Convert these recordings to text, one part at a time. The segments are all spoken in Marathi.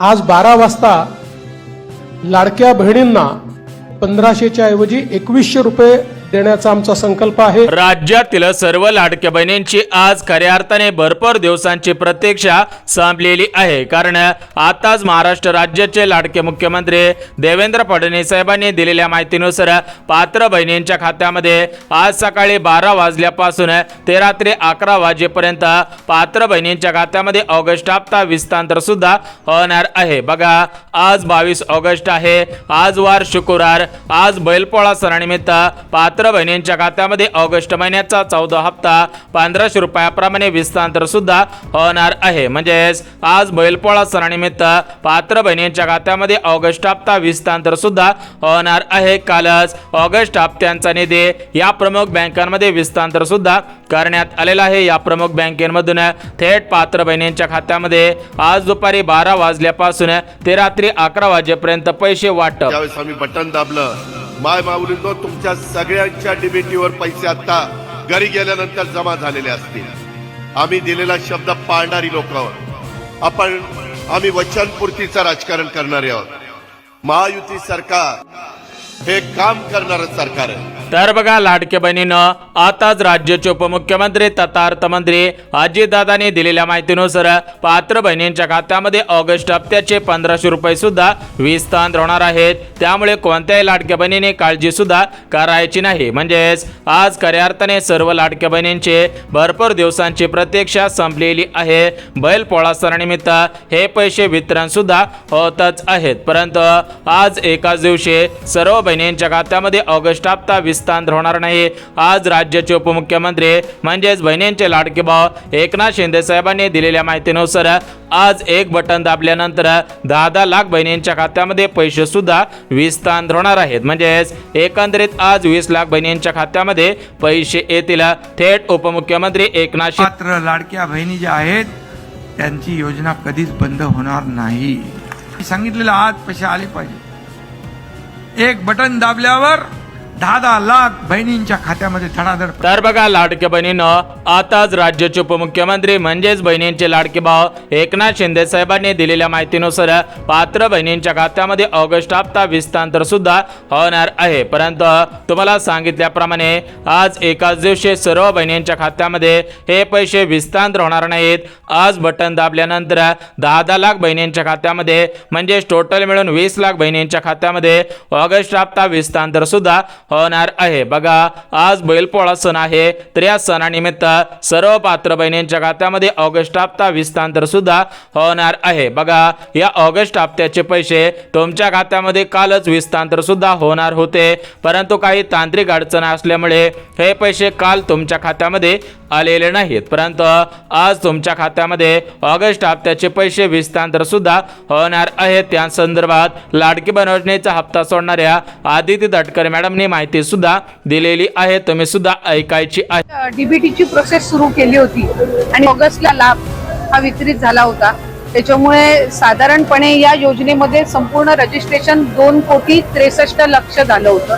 आज 12 वाजता लाडक्या बहिणींना 1500च्या ऐवजी 2100 रुपये देण्याचा आमचा संकल्प आहे। राज्यातील सर्व लाडक्या बहिणींची आज खऱ्या अर्थाने भरपूर दिवसांची प्रतीक्षा संपलेली आहे। कारण आताच महाराष्ट्र राज्याचे लाडके मुख्यमंत्री देवेंद्र फडणवीस साहेबांनी दिलेल्या माहितीनुसार पात्र बहिणींच्या खात्यामध्ये आज सकाळी 12 वाजल्यापासून ते रात्री 11 वाजेपर्यंत पात्र बहिणींच्या खात्यामध्ये ऑगस्ट हप्ता विस्तांतर सुद्धा होणार आहे। बघा, आज 22 ऑगस्ट आहे, आज वार शुक्रवार, आज बैलपोळा सणानिमित्त पात्र बहिणींच्या खात्यामध्ये ऑगस्ट महिन्याचा 14 हप्ता 1500 रुपयाप्रमाणे विस्तांतर सुद्धा होणार आहे। म्हणजेच आज बैलपोळा सणानिमित्त पात्र बहिणींच्या खात्यामध्ये ऑगस्ट हप्ता विस्तांतर सुद्धा होणार आहे। कालच ऑगस्ट हप्त्यांचा निधी या प्रमुख बँकांमध्ये विस्तांतर सुद्धा करण्यात आलेला आहे। या प्रमुख बँकेमधून थेट पात्र बहिणींच्या खात्यामध्ये आज दुपारी 12 वाजल्यापासून ते रात्री 11 वाजेपर्यंत पैसे वाटप। ज्यावेळेस आम्ही बटन दाबलं, माय माऊलींनो, तुमच्या सगळ्यांच्या डीबीटीवर पैसे आता घरी गेल्यानंतर जमा झालेले असतील। आम्ही दिलेला शब्द पाळणारी लोक आहोत। आम्ही वचनपूर्तीचं राजकारण करणारे आहोत। महायुती सरकार हे काम करणारं सरकार आहे। तर बघा, लाडके बहिणीनं आताच राज्याचे उपमुख्यमंत्री तथा अर्थमंत्री अजितदादांनी दिलेल्या माहितीनुसार पात्र बहिणींच्या खात्यामध्ये ऑगस्ट हप्त्याचे 1500 रुपये सुद्धा विस्तांतर होणार आहेत। त्यामुळे कोणत्याही लाडक्या बहिणीने काळजी सुद्धा करायची नाही। म्हणजेच आज खऱ्या अर्थाने सर्व लाडक्या बहिणींची भरपूर दिवसांची प्रतीक्षा संपलेली आहे। बैलपोळा सणानिमित्त हे पैसे वितरण सुद्धा होतच आहेत, परंतु आज एकाच दिवशी सर्व बहिणींच्या खात्यामध्ये ऑगस्ट हप्ता विस्तांतर होणार नाही। आज राज्याचे उपमुख्यमंत्री म्हणजेच बहिणींचे लाडके भाऊ एकनाथ शिंदे साहेबांनी दिलेल्या माहितीनुसार आज एक बटन दाबल्यानंतर 10 लाख बहिणींच्या खात्यामध्ये पैसे सुद्धा विस्तांतर होणार आहेत। म्हणजेच एकंदरीत आज 20 लाख बहिणींच्या खात्यामध्ये पैसे येतील। थेट उपमुख्यमंत्री एकनाथ पात्र लाडक्या बहिणी ज्या आहेत त्यांची योजना कधीच बंद होणार नाही। सांगितलेलं आज पैसे आले पाहिजे। एक बटन दाबल्यावर 10 लाख बहिणींच्या खात्यामध्ये धडाधड। तर बघा, लाडक्या बहिणीनं आताच राज्याचे उपमुख्यमंत्री म्हणजेच बहिणींचे लाडके भाऊ एकनाथ शिंदे साहेबांनी दिलेल्या माहितीनुसार पात्र बहिणींच्या खात्यामध्ये ऑगस्ट हप्ता विस्तांतर सुद्धा होणार आहे। परंतु तुम्हाला सांगितल्याप्रमाणे आज एकाच दिवशी सर्व बहिणींच्या खात्यामध्ये हे पैसे विस्तांतर होणार नाहीत। आज बटन दाबल्यानंतर 10 लाख बहिणींच्या खात्यामध्ये म्हणजेच टोटल मिळून 20 लाख बहिणींच्या खात्यामध्ये ऑगस्ट हप्ता विस्तांतर सुद्धा होणार आहे। बघा, आज बैलपोळा सण आहे, तर या सणानिमित्त सर्व पात्र बहिणींच्या खात्यामध्ये ऑगस्ट हप्ता विस्तांतर सुद्धा होणार आहे। बघा, या ऑगस्ट हप्त्याचे पैसे तुमच्या खात्यामध्ये कालच विस्तांतर सुद्धा होणार होते, परंतु काही तांत्रिक अडचण असल्यामुळे हे पैसे काल तुमच्या खात्यामध्ये आलेले नाहीत। परंतु आज तुमच्या खात्यामध्ये ऑगस्ट हप्त्याचे पैसे विस्तांतर सुद्धा होणार आहेत। त्या संदर्भात लाडकी बहीण योजनेचा हप्ता सोडणाऱ्या आदिती तटकरे मॅडमने माहिती सुद्धा दिलेली आहे, तुम्ही सुद्धा ऐकायची आहे। डीबीटीची प्रोसेस सुरू केली होती आणि ऑगस्टला लाभ हा वितरित झाला होता। त्याच्यामुळे साधारणपणे या योजनेमध्ये संपूर्ण रजिस्ट्रेशन 2,63,00,000 झालं होतं।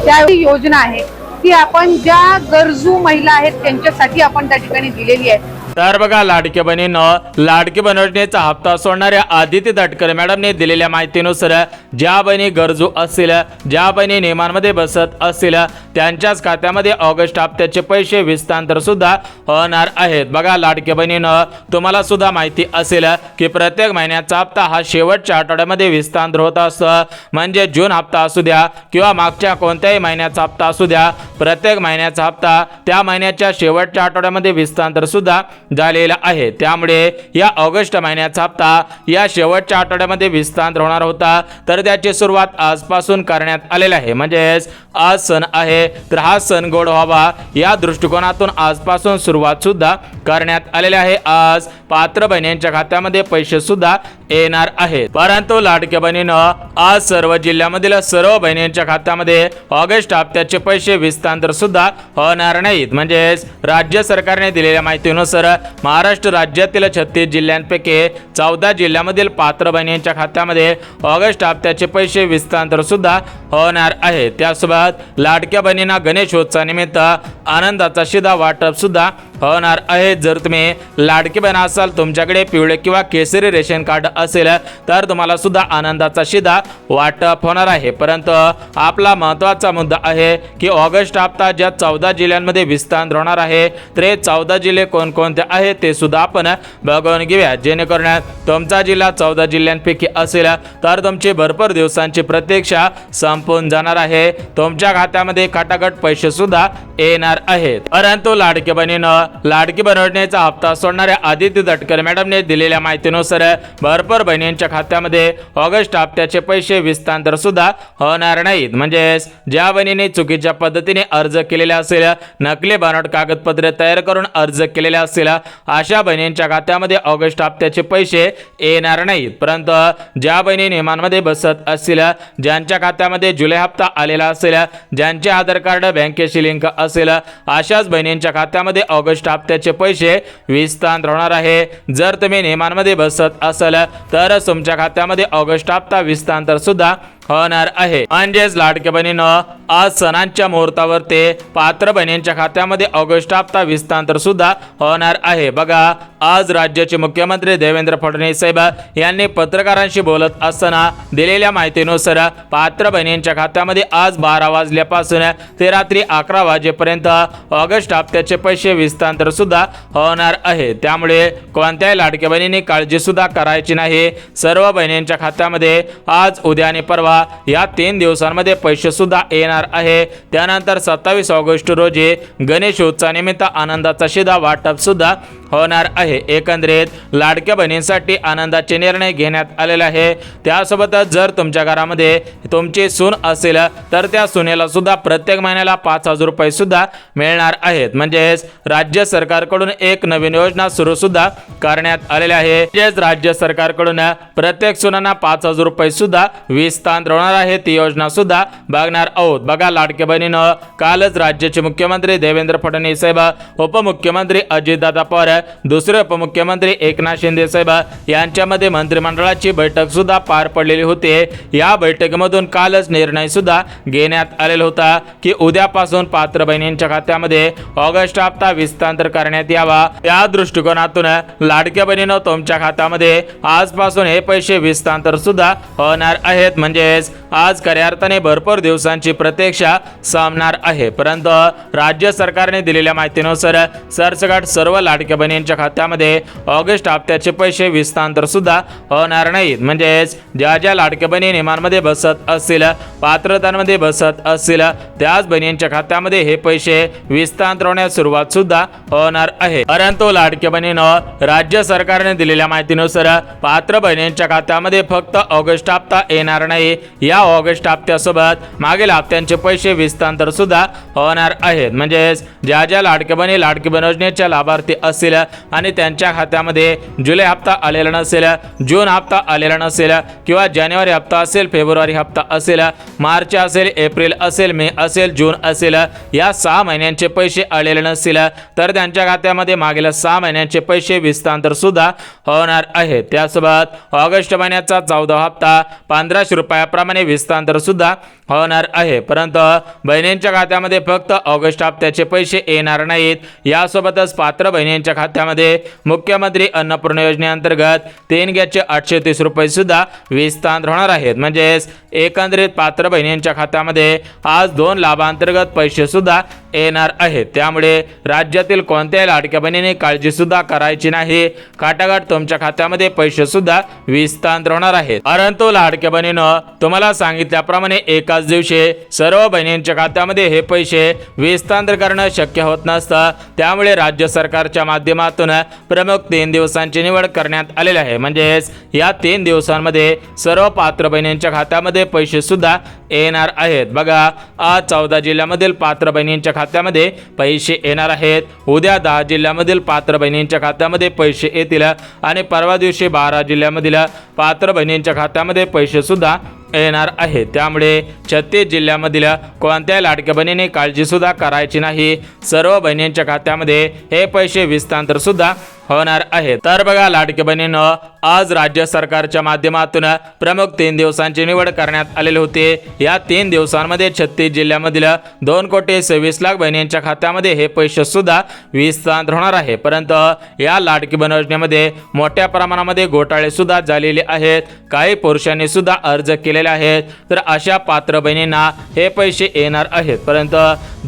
त्या योजना आहे ती आपण ज्या गरजू महिला आहेत त्यांच्यासाठी आपण त्या ठिकाणी दिलेली आहे। तर बघा, लाडकी बहिणीनं लाडकी बहीण योजनेचा हप्ता सोडणाऱ्या आदिती तटकरे मॅडमने दिलेल्या माहितीनुसार ज्या बहिणी गरजू असतील, ज्या बहिणी नियमांमध्ये बसत असतील त्यांच्याच खात्यामध्ये ऑगस्ट हप्त्याचे पैसे विस्तांतर सुद्धा होणार आहेत। बघा, लाडकी बहिणीनं तुम्हाला सुद्धा माहिती असेल की प्रत्येक महिन्याचा हप्ता हा शेवटच्या आठवड्यामध्ये विस्तांतर होत असतो। म्हणजे जून हप्ता असू द्या किंवा मागच्या कोणत्याही महिन्याचा हप्ता असू द्या, प्रत्येक महिन्याचा हप्ता त्या महिन्याच्या शेवटच्या आठवड्यामध्ये विस्तांतर सुद्धा झालेला आहे। त्यामुळे या ऑगस्ट महिन्याचा हप्ता या शेवटच्या आठवड्यामध्ये विस्तांतर होणार होता, तर त्याची सुरुवात आजपासून करण्यात आलेली आहे। म्हणजेच आज सण आहे, तर हा सण गोड व्हावा या दृष्टिकोनातून आजपासून सुरुवात सुद्धा करण्यात आलेली आहे। आज पात्र बहिणींच्या खात्यामध्ये पैसे सुद्धा येणार आहेत, परंतु लाडक्या बहिणीनं आज सर्व जिल्ह्यामधील सर्व बहिणींच्या खात्यामध्ये ऑगस्ट हप्त्याचे पैसे विस्तांतर सुद्धा होणार नाहीत। म्हणजेच राज्य सरकारने दिलेल्या माहितीनुसार महाराष्ट्र राज्यातील 36 जिल्ह्यांपैकी 14 जिल्ह्यामधील पात्र बहिणींच्या खात्यामध्ये ऑगस्ट हप्त्याचे पैसे विस्तांतर सुद्धा होणार आहे। त्यासोबत लाडक्या बहिणींना गणेशोत्सवानिमित्त आनंदाचा शिधा वाटप सुद्धा होणार आहे। जर तुम्ही लाडकी बहीण असाल, तुमच्याकडे पिवळे किंवा केसरी रेशन कार्ड असेल तर तुम्हाला सुद्धा आनंदाचा शिधा वाटप होणार आहे। परंतु आपला महत्त्वाचा मुद्दा आहे की ऑगस्ट हप्ता ज्या 14 जिल्ह्यांमध्ये विस्तार होणार आहे, ते 14 जिल्हे कोणकोणते आहेत ते सुद्धा आपण बघून घेऊया, जेणेकरून तुमचा जिल्हा 14 जिल्ह्यांपैकी असेल तर तुमची भरपूर दिवसांची प्रतीक्षा संपून जाणार आहे। तुमच्या खात्यामध्ये खटाखट पैसे सुद्धा येणार आहेत। परंतु लाडकी बहिणीनं लाडकी बहीण योजनेचा हप्ता सोडणाऱ्या आदिती तटकरे मॅडमने दिलेल्या माहितीनुसार भरपूर बहिणींच्या खात्यामध्ये ऑगस्ट हप्त्याचे पैसे विस्तार सुद्धा होणार नाहीत। म्हणजेच ज्या बहिणीने चुकीच्या पद्धतीने अर्ज केलेला असेल, नकली बनावट कागदपत्रे तयार करून अर्ज केलेले असेल, अशा बहिणींच्या खात्यामध्ये ऑगस्ट हप्त्याचे पैसे येणार नाहीत। परंतु ज्या बहिणी नियमांमध्ये बसत असतील, ज्यांच्या खात्यामध्ये जुलै हप्ता आलेला असेल, ज्यांचे आधार कार्ड बँकेशी लिंक असेल, अशाच बहिणींच्या खात्यामध्ये ऑगस्ट हप्त्याचे पैसे विस्तार होणार आहे। जर तुम्ही नियमांमध्ये बसत असाल तर तुमच्या खात्यामध्ये ऑगस्ट हप्ता विस्तार सुद्धा होणार आहे। म्हणजेच लाडक्या बहिणीनं आज सणांच्या मुहूर्तावर ते पात्र बहिणींच्या खात्यामध्ये ऑगस्ट हप्ता विस्तार सुद्धा होणार आहे। बघा, आज राज्याचे मुख्यमंत्री देवेंद्र फडणवीस साहेब यांनी पत्रकारांशी बोलत असताना दिलेल्या माहितीनुसार पात्र बहिणींच्या खात्यामध्ये आज 12 वाजल्यापासून ते रात्री 11 वाजेपर्यंत ऑगस्ट हप्त्याचे पैसे विस्तार सुद्धा होणार आहे। त्यामुळे कोणत्याही लाडक्या बहिणींनी काळजी सुद्धा करायची नाही। सर्व बहिणींच्या खात्यामध्ये आज, उद्या आणि परवा या 3 दिवसांमध्ये पैसे सुद्धा येणार आहे। त्यानंतर 27 ऑगस्ट रोजी गणेशोत्सवानिमित्त आनंदाचा शिधा वाटप सुद्धा होणार आहे। एकंदरीत लाडक्या बहिणींसाठी आनंदाचे निर्णय घेण्यात आलेले आहे। त्यासोबतच जर तुमच्या घरामध्ये तुमची सून असेल तर त्या सुनेला सुद्धा प्रत्येक महिन्याला 5,000 रुपये सुद्धा मिळणार आहेत। म्हणजेच राज्य सरकारकडून एक नवीन योजना सुरू सुद्धा करण्यात आलेली आहे। म्हणजेच राज्य सरकारकडून प्रत्येक सुनांना 5,000 रुपये सुद्धा विस्तार होणार आहे। ती योजना सुद्धा बघणार आहोत। बघा, लाडक्या बहिणीनं कालच राज्याचे मुख्यमंत्री देवेंद्र फडणवीस साहेब, उपमुख्यमंत्री अजितदादा पवार, दुसरे उपमुख्यमंत्री एकनाथ शिंदे साहेब यांच्यामध्ये मंत्रिमंडळाची बैठक सुद्धा पार पडलेली होती। या बैठकीमधून कालच निर्णय सुद्धा घेण्यात आलेला होता की उद्यापासून पात्र बहिणींच्या खात्यामध्ये ऑगस्ट हप्ता विस्तार करण्यात यावा। या दृष्टिकोनातून लाडक्या बहिणीनं तुमच्या खात्यामध्ये आजपासून हे पैसे विस्तार सुद्धा होणार आहेत। म्हणजेच आज खऱ्या अर्थाने भरपूर दिवसांची प्रतीक्षा संपणार आहे। परंतु राज्य सरकारने दिलेल्या माहितीनुसार सरसकट सर्व लाडक्या बहिणींच्या खात्यामध्ये ऑगस्ट हप्त्याचे पैसे विस्तार सुद्धा होणार नाहीत। म्हणजेच ज्या ज्या लाडक्या बहिणी नियमांमध्ये बसत असतील, पात्रतांमध्ये बसत असतील, त्याच बहिणींच्या खात्यामध्ये हे पैसे विस्तार होण्यास सुरुवात सुद्धा होणार आहे। परंतु लाडक्या बहिणीनं राज्य सरकारने दिलेल्या माहितीनुसार पात्र बहिणींच्या खात्यामध्ये फक्त ऑगस्ट हप्ता येणार नाही, या ऑगस्ट हप्त्यासोबत मागील हप्त्यांचे पैसे विस्तार सुद्धा होणार आहेत। म्हणजेच ज्या ज्या लाडक्या बहिणी लाडकी बहीण योजनेच्या लाभार्थी असतील आणि त्यांच्या खात्यामध्ये जुलै हप्ता आलेला नसेल, जून हप्ता आलेला नसेल, किंवा जानेवारी हप्ता असेल, फेब्रुवारी हप्ता असेल, मार्च असेल, एप्रिल असेल, मे असेल, जून असेल, या 6 महिन्यांचे पैसे आलेले नसतील तर त्यांच्या खात्यामध्ये मागील 6 महिन्यांचे पैसे विस्तार सुद्धा होणार आहेत। त्यासोबत ऑगस्ट महिन्याचा 14वा हप्ता 1500 रुपयाप्रमाणे विस्तार सुद्धा होणार आहे। परंतु बहिणींच्या खात्यामध्ये फक्त ऑगस्ट हप्त्याचे पैसे येणार नाहीत, यासोबतच पात्र बहिणींच्या खात्यामध्ये मुख्यमंत्री अन्नपूर्णा योजनेअंतर्गत 3 गॅसचे 830 रुपये सुद्धा विस्तार होणार आहेत। म्हणजेच एकंदरीत पात्र बहिणींच्या खात्यामध्ये आज 2 लाभांतर्गत पैसे सुद्धा येणार आहेत। त्यामुळे राज्यातील कोणत्याही लाडक्या बहिणीने काळजी सुद्धा करायची नाही। खटाखट तुमच्या खात्यामध्ये पैसे सुद्धा विस्तार होणार आहेत। परंतु लाडक्या बहिणीनं तुम्हाला सांगितल्याप्रमाणे एकाच दिवशी सर्व बहिणींच्या खात्यामध्ये हे पैसे विस्तार करणं शक्य होत नसतं। त्यामुळे राज्य सरकारच्या माध्यमातून प्रमुख 3 दिवसांची निवड करण्यात आलेली आहे। म्हणजेच या 3 दिवसांमध्ये सर्व पात्र बहिणींच्या खात्यामध्ये पैसे सुद्धा येणार आहेत। बघा, आज 14 जिल्ह्यामधील पात्र बहिणींच्या खात्यामध्ये पैसे येणार आहेत। उद्या 10 जिल्ह्यामधील पात्र बहिणींच्या खात्यामध्ये पैसे येतील आणि परवा दिवशी 12 जिल्ह्यामधील पात्र बहिणींच्या खात्यामध्ये पैसे सुद्धा येणार आहे। त्यामुळे 36 जिल्ह्यामधील कोणत्याही लाडक्या बहिणीने काळजी सुद्धा करायची नाही। सर्व बहिणींच्या खात्यामध्ये हे पैसे विस्तार सुद्धा होणार आहे। तर बघा लाडकी बहिणीनं आज राज्य सरकारच्या माध्यमातून प्रमुख 3 दिवसांची निवड करण्यात आलेली होती। या 3 दिवसांमध्ये 36 जिल्ह्यामधील 2,26,00,000 बहिणींच्या खात्यामध्ये हे पैसे सुद्धा विस्तार होणार आहे। परंतु या लाडकी बहीण योजनेमध्ये मोठ्या प्रमाणामध्ये घोटाळे सुद्धा झालेले आहेत। काही पुरुषांनी सुद्धा अर्ज केलेले आहेत। तर अशा पात्र बहिणींना हे पैसे येणार आहेत। परंतु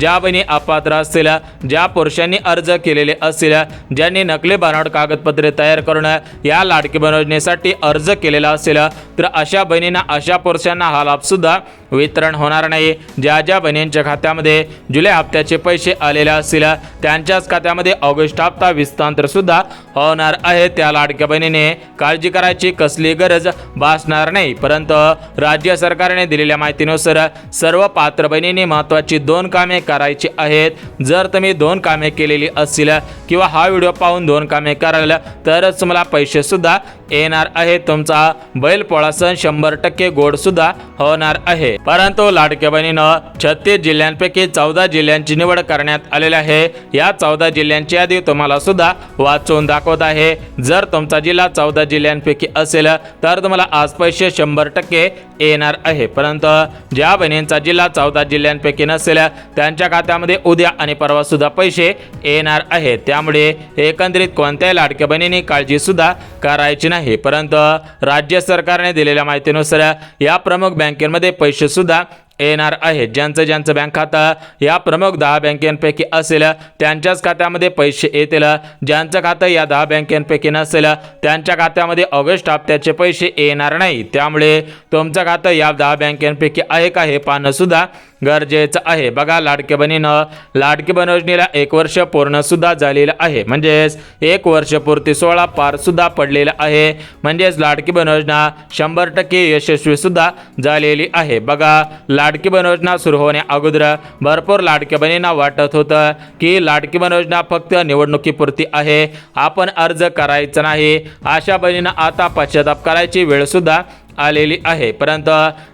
ज्या बहिणी अपात्र असतील, ज्या पुरुषांनी अर्ज केलेले असतील, ज्यांनी नकली बनावट कागदपत्रे तयार करून या लाडकी बहीण योजनेसाठी अर्ज केलेला असेल, तर अशा बहिणींना, अशा पुरुषांना हा लाभ सुद्धा वितरण होणार नाही। ज्या बहिणींच्या खात्यामध्ये जुलै हप्त्याचे पैसे आलेले असतील, त्यांच्याच खात्यामध्ये ऑगस्ट हप्ता विस्तार सुद्धा होणार आहे। त्या लाडक्या बहिणीने काळजी करायची कसली गरज भासणार नाही। परंतु राज्य सरकारने दिलेल्या माहितीनुसार सर्व पात्र बहिणींनी महत्त्वाची 2 कामे करायची आहेत। जर तुम्ही 2 कामे केलेली असतील किंवा हा व्हिडिओ पाहून 2 कामे कराल तरच तुम्हाला पैसे सुद्धा येणार आहे। तुमचा बैलपोळा सण 100% गोड सुद्धा होणार आहे। परंतु लाडक्या बहिणीनं 36 जिल्ह्यांपैकी 14 जिल्ह्यांची निवड करण्यात आलेली आहे। या 14 जिल्ह्यांची यादी तुम्हाला सुद्धा वाचून दाखवत आहे। जर तुमचा जिल्हा 14 जिल्ह्यांपैकी असेल तर तुम्हाला आज पैसे 100% येणार आहे। परंतु ज्या बहिणींचा जिल्हा 14 जिल्ह्यांपैकी नसेल त्यांच्या खात्यामध्ये उद्या आणि परवा सुद्धा पैसे येणार आहेत। त्यामुळे एकंदरीत कोणत्याही लाडक्या बहिणींनी काळजी सुद्धा करायची नाही। परंतु राज्य सरकारने दिलेल्या माहितीनुसार या प्रमुख बँकेमध्ये पैसे सुद्धा येणार आहे। ज्यांचं बँक खातं या प्रमुख 10 बँकेपैकी असेल त्यांच्याच खात्यामध्ये पैसे येतील। ज्यांचं खातं या 10 बँकेपैकी नसेल त्यांच्या खात्यामध्ये ऑगस्ट हप्त्याचे पैसे येणार नाही। त्यामुळे तुमचं खातं या 10 बँकेपैकी आहे का हे पाहणं सुद्धा गरजेचं आहे। बघा लाडकी बहिणीनं लाडकी बहीण योजनेला 1 वर्ष पूर्ण सुद्धा झालेलं आहे। म्हणजेच 1 वर्ष पूर्ती सोहळा पार सुद्धा पडलेला आहे। म्हणजेच लाडकी बहीण योजना 100% यशस्वी सुद्धा झालेली आहे। बघा लाडकी बहीण योजना सुरू होण्या अगोदर भरपूर लाडक्या बहिणींना वाटत होतं की लाडकी बहीण योजना फक्त निवडणुकीपुरती आहे, आपण अर्ज करायचा नाही। अशा बहिणींना आता पश्चाताप करायची वेळ सुद्धा आलेली आहे। परंतु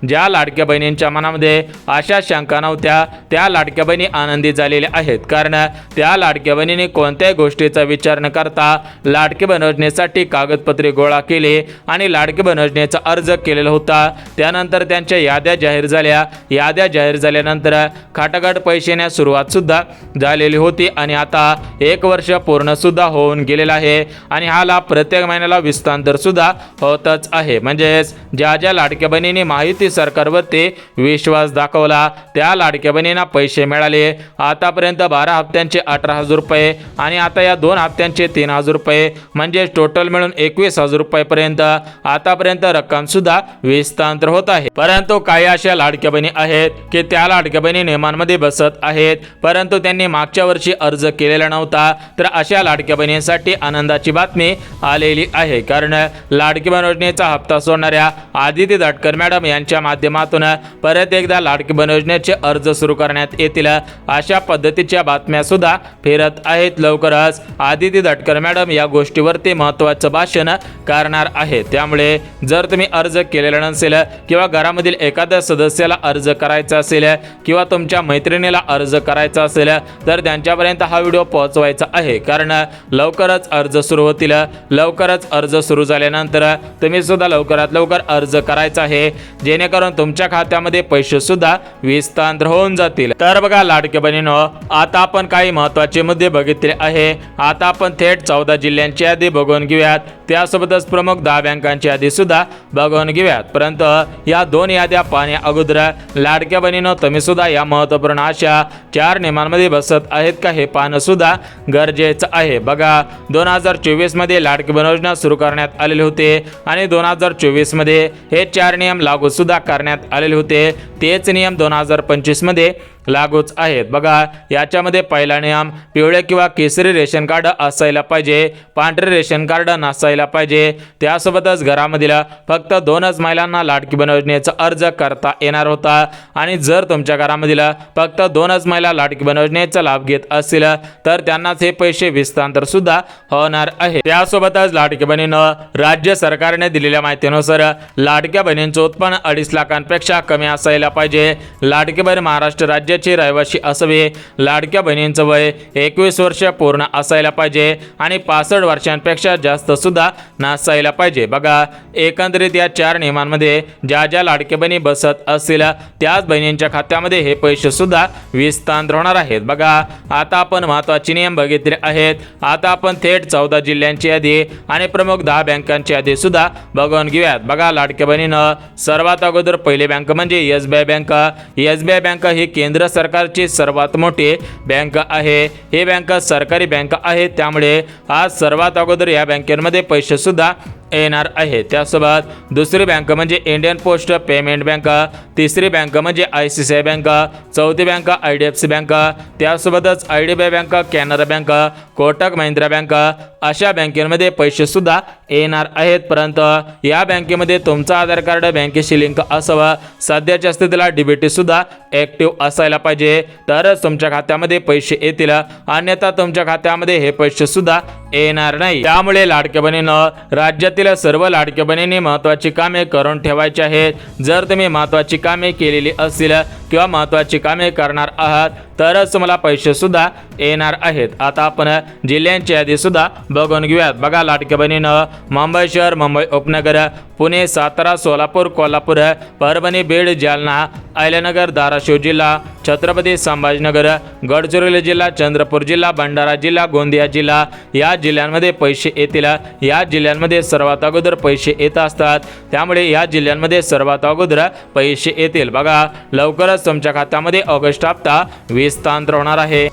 ज्या लाडक्या बहिणींच्या मनामध्ये अशा शंका नव्हत्या त्या लाडक्या बहिणी आनंदी झालेल्या आहेत। कारण त्या लाडक्या बहिणींनी कोणत्याही गोष्टीचा विचार न करता लाडकी बहीण योजनेसाठी कागदपत्रे गोळा केले आणि लाडकी बहीण योजनेचा अर्ज केलेला होता। त्यानंतर त्यांच्या याद्या जाहीर झाल्या। याद्या जाहीर झाल्यानंतर खटाखट पैसे येण्यास सुरुवात सुद्धा झालेली होती आणि आता 1 वर्ष पूर्ण सुद्धा होऊन गेलेला आहे आणि हा लाभ प्रत्येक महिन्याला विस्तार सुद्धा होतच आहे। म्हणजेच ज्या लाडक्या बहिणींनी माहिती सरकारवरती विश्वास दाखवला त्या लाडक्या बहिणींना पैसे मिळाले। आतापर्यंत 12 हप्त्यांचे 18,000 रुपये आणि आता या 2 हप्त्यांचे 3,000 रुपये म्हणजे टोटल मिळून 21,000 रुपयेपर्यंत आतापर्यंत रक्कम सुद्धा विस्तार होत आहे। परंतु काही अशा लाडक्या बहिणी आहेत की त्या लाडक्या बहिणी नियमांमध्ये बसत आहेत परंतु त्यांनी मागच्या वर्षी अर्ज केलेला नव्हता। तर अशा लाडक्या बहिणींसाठी आनंदाची बातमी आलेली आहे। कारण लाडकी बहीण योजनेचा हप्ता सोडणाऱ्या आदिती दटकर मॅडम यांच्या माध्यमातून परत एकदा लाडकी बहीण योजनेचे अर्ज सुरू करण्यात येतील अशा पद्धतीच्या बातम्या सुद्धा फिरत आहेत। लवकरच आदिती दटकर मॅडम या गोष्टीवरती महत्त्वाचं भाषण करणार आहे। त्यामुळे जर तुम्ही अर्ज केलेला नसेल किंवा घरामधील एखाद्या सदस्याला अर्ज करायचा असेल किंवा तुमच्या मैत्रिणीला अर्ज करायचा असेल तर त्यांच्यापर्यंत हा व्हिडिओ पोहोचवायचा आहे। कारण लवकरच अर्ज सुरू होतील। लवकरच अर्ज सुरू झाल्यानंतर तुम्ही सुद्धा लवकरात लवकर अर्ज करायचा आहे जेणेकरून तुमच्या खात्यामध्ये पैसे सुद्धा विस्तार होऊन जातील। तर बघा लाडक्या बहिणींनो, आता आपण काही महत्त्वाचे मुद्दे बघितले आहे। आता आपण थेट 14 जिल्ह्यांची यादी बघून घेऊयात। त्यासोबतच प्रमुख 10 बँकांची यादी सुद्धा बघून घेऊयात। परंतु या 2 याद्या पाहण्या अगोदर लाडक्या बहिणींनो, तुम्ही सुद्धा या महत्त्वपूर्ण अशा 4 नियमांमध्ये बसत आहेत का हे पाहणं सुद्धा गरजेचं आहे। बघा 2024 मध्ये लाडकी बहीण योजना सुरू करण्यात आलेली होते आणि 2024 मध्ये हे 4 नियम लागू सुद्धा करण्यात आलेले होते। तेच नियम 2025 मध्ये लागूच आहेत। बघा याच्यामध्ये पहिला नियम पिवळे किंवा केसरी रेशन कार्ड असायला पाहिजे, पांढरे रेशन कार्ड नसायला पाहिजे। त्यासोबतच घरामधील फक्त 2च महिलांना लाडकी बहीण योजनेचा अर्ज करता येणार होता आणि जर तुमच्या घरामधील फक्त 2च महिला लाडकी बहीण योजनेचा लाभ घेत असतील तर त्यांनाच हे पैसे विस्तार सुद्धा होणार आहे। त्यासोबतच लाडकी बहिणीनं राज्य सरकारने दिलेल्या माहितीनुसार लाडक्या बहिणींचं उत्पन्न 2.5 लाखांपेक्षा कमी असायला पाहिजे। लाडकी बहीण महाराष्ट्र राज्य राज्याचे रहिवासी असावे, लाडक्या बहिणींचं वय 21 वर्ष पूर्ण असायला पाहिजे आणि 65 वर्षांपेक्षा जास्त सुद्धा नसायला पाहिजे. बघा, एकंदरीत या 4 नियमांमध्ये ज्या लाडक्या बहिणी बसत असतील त्याच बहिणींच्या खात्यामध्ये हे पैसे सुद्धा विस्तार होणार आहेत. बघा, आता आपण महत्त्वाचे नियम बघितले आहेत. आता आपण थेट 14 जिल्ह्यांची यादी आणि प्रमुख 10 बँकांची यादी सुद्धा बघून घेऊयात. बघा, लाडक्या बहिणीनं सर्वात अगोदर पहिली बँक म्हणजे SBI बँक. SBI बँक ही केंद्र सरकारची सर्वात मोठी बँक आहे. ही बँक सरकारी बँक आहे, त्यामुळे आज सर्वात अगोदर या बँकेमध्ये पैसे सुद्धा येणार आहे. त्यासोबत दुसरी बँक म्हणजे इंडियन पोस्ट पेमेंट बँक, तिसरी बँक म्हणजे ICICI बँक, चौथी बँक IDFC बँक, त्यासोबतच IDBI bank, Canara bank, Kotak Mahindra bank अशा बँकेमध्ये पैसे सुद्धा येणार आहेत. परंतु या बँकेमध्ये तुमचं आधार कार्ड बँकेशी लिंक असावं, सध्याच्या स्थितीला DBT सुद्धा ॲक्टिव्ह असायला पाहिजे, तरच तुमच्या खात्यामध्ये पैसे येतील, अन्यथा तुमच्या खात्यामध्ये हे पैसे सुद्धा येणार नाही. त्यामुळे लाडक्या बहिणीनं राज्यातील सर्व लाडक्या बहिणींनी महत्त्वाची कामे करून ठेवायची आहेत. जर तुम्ही महत्त्वाची कामे केलेली असतील किंवा महत्त्वाची कामे करणार आहात तरच तुम्हाला पैसे सुद्धा येणार आहेत. आता आपण जिल्ह्यांची यादी सुद्धा बघून घेऊयात. बघा, लाडक्या बहिणीनं मुंबई शहर, मुंबई उपनगर, पुणे, सातारा, सोलापूर, कोल्हापूर, परभणी, बीड, जालना, अहिल्यानगर, धाराशिव जिल्हा, छत्रपती संभाजीनगर, गडचिरोली जिल्हा, चंद्रपूर जिल्हा, भंडारा जिल्हा, गोंदिया जिल्हा या जिल्ह्यांमध्ये पैसे येतील. या जिल्ह्यांमध्ये सर्वात अगोदर पैसे येत असतात, त्यामुळे या जिल्ह्यांमध्ये सर्वात अगोदर पैसे येतील. बघा, लवकरच तुमच्या खात्यामध्ये ऑगस्ट हप्ता विस्तार होणार आहे.